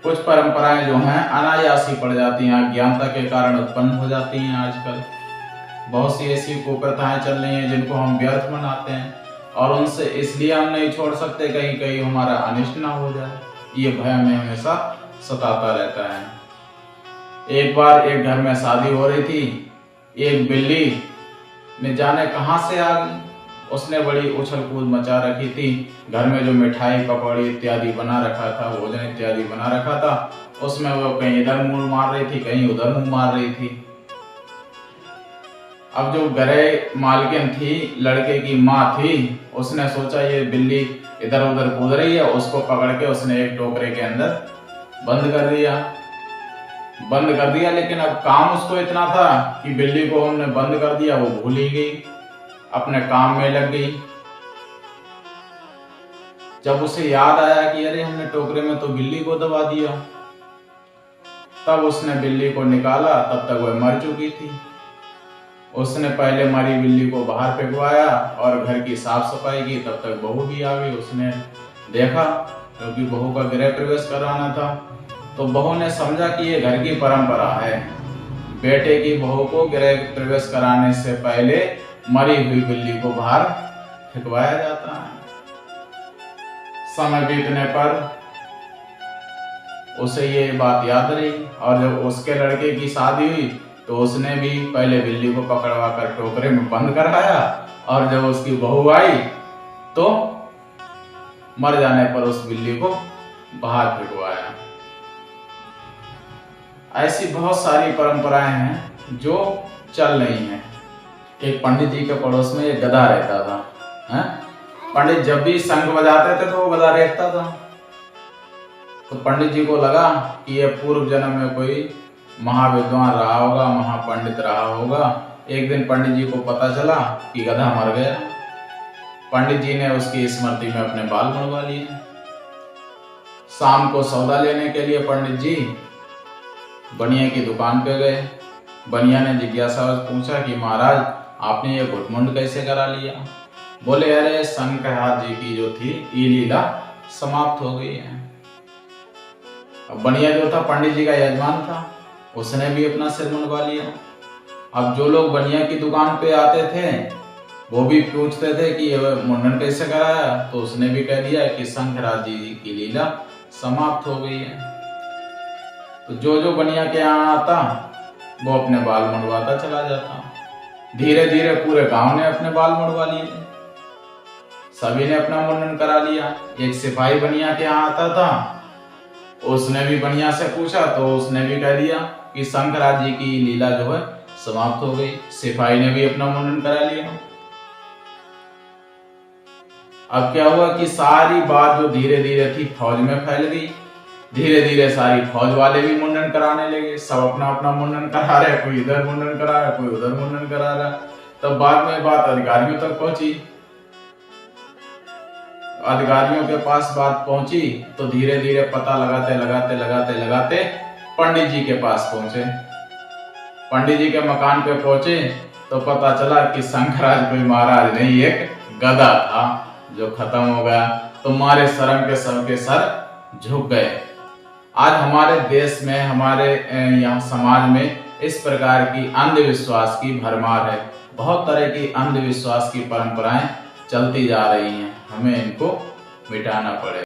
कुछ परंपराएं जो हैं अनायास ही पड़ जाती हैं, अज्ञानता के कारण उत्पन्न हो जाती हैं। आजकल बहुत सी ऐसी कुप्रथाएं चल रही हैं जिनको हम व्यर्थ मनाते हैं और उनसे इसलिए हम नहीं छोड़ सकते कहीं कहीं हमारा अनिष्ट ना हो जाए। ये भय हमें हमेशा सताता रहता है। एक बार एक घर में शादी हो रही थी, एक बिल्ली ने जाने कहां से आ गई। उसने बड़ी उछल कूद मचा रखी थी। घर में जो मिठाई पकौड़ी इत्यादि बना रखा था, भोजन इत्यादि बना रखा था, उसमें वो कहीं इधर मुंह मार रही थी, कहीं उधर मुंह मार रही थी। अब जो घरे मालकिन थी, लड़के की माँ थी, उसने सोचा ये बिल्ली इधर उधर कूद रही है, उसको पकड़ के उसने एक टोकरे के अंदर बंद कर दिया। लेकिन अब काम उसको इतना था कि बिल्ली को हमने बंद कर दिया, वो भूल ही गई, अपने काम में लग गई। जब उसे याद आया कि अरे हमने टोकरे में तो बिल्ली को दबा दिया, तब उसने बिल्ली को निकाला, तब तक वह मर चुकी थी। उसने पहले मरी बिल्ली को बाहर फेंकवाया और घर की साफ सफाई की, तब तक बहू भी आ गई। उसने देखा, क्योंकि बहू का गृह प्रवेश कराना था, तो बहू ने समझा कि ये घर की परंपरा है, बेटे की बहू को गृह प्रवेश कराने से पहले मरी हुई बिल्ली को बाहर फेंकवाया जाता है। समय बीतने पर उसे ये बात याद रही और जब उसके लड़के की शादी हुई तो उसने भी पहले बिल्ली को पकड़वा कर टोकरे में बंद कराया और जब उसकी बहू आई तो मर जाने पर उस बिल्ली को बाहर फेंकवाया। ऐसी बहुत सारी परंपराएं हैं जो चल रही हैं। एक पंडित जी के पड़ोस में एक गधा रहता था। पंडित जब भी शंख बजाते थे तो वो गधा रहता था। तो पंडित जी को लगा कि ये पूर्व जन्म में कोई महाविद्वान रहा होगा, महापंडित रहा होगा। एक दिन पंडित जी को पता चला कि गधा मर गया। पंडित जी ने उसकी स्मृति में अपने बाल मुड़वा लिए। शाम को सौदा लेने के लिए पंडित जी बनिया की दुकान पे गए। बनिया ने जिज्ञासा पूछा कि महाराज आपने ये घुटमुंड कैसे करा लिया? बोले अरे शंकरहार जी की जो थी ये लीला समाप्त हो गई है। अब बनिया जो था पंडित जी का यजमान था, उसने भी अपना सिर मुंडवा लिया। अब जो लोग बनिया की दुकान पे आते थे वो भी पूछते थे कि ये मुंडन कैसे कराया, तो उसने भी कह दिया कि शंकरहार जी की लीला समाप्त हो गई है। तो जो जो बनिया के यहाँ आता वो अपने बाल मुंडवाता चला जाता। धीरे धीरे पूरे गांव ने अपने बाल मुंडवा लिए, सभी ने अपना मुंडन करा लिया। एक सिपाही बनिया के यहाँ आता था, उसने भी बनिया से पूछा तो उसने भी कह दिया कि शंकरहार जी की लीला जो है समाप्त हो गई। सिपाही ने भी अपना मुंडन करा लिया। अब क्या हुआ कि सारी बात जो धीरे धीरे थी फौज में फैल गई। धीरे धीरे सारी फौज वाले भी मुंडन कराने लगे। सब अपना अपना मुंडन करा रहे, कोई इधर मुंडन करा रहा, कोई उधर मुंडन करा रहा। तब बाद में बात अधिकारियों तक पहुंची। अधिकारियों के पास बात पहुंची तो धीरे धीरे पता लगाते पंडित जी के पास पहुंचे। पंडित जी के मकान पे पहुंचे तो पता चला कि शंकरराज कोई महाराज नहीं, एक गधा था जो खत्म हो गया। तो मारे शर्म के सबके सर झुक गए। आज हमारे देश में, हमारे यहाँ समाज में इस प्रकार की अंधविश्वास की भरमार है। बहुत तरह की अंधविश्वास की परंपराएं चलती जा रही हैं, हमें इनको मिटाना पड़ेगा।